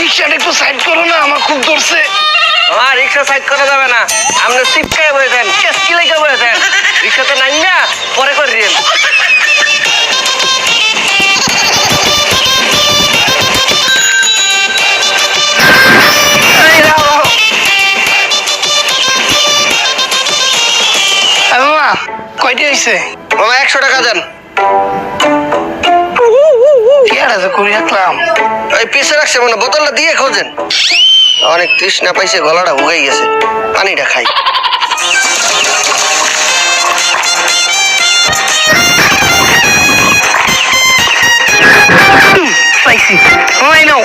রিক্সাটা একটু সাইড করো না, আমার খুব ধরছে। আমার রিক্সা সাইড করা যাবে না, আপনি চিপকায় বসেছেন, কেসকি লেগে বসেছেন, রিক্সাতে নামিয়া পরে করিয়েন। মামা কয়টি হয়েছে? মামা 100 টাকা দেন। ঠিক আছে করে রাখলাম। ওই পিছে রাখছে মানে বোতলটা দিয়ে খোঁজেন। অনেক তৃষ্ণা পাইছে, গলাটা উগাই গেছে, পানিটা খাই। পাইছি, মামা এই নাও।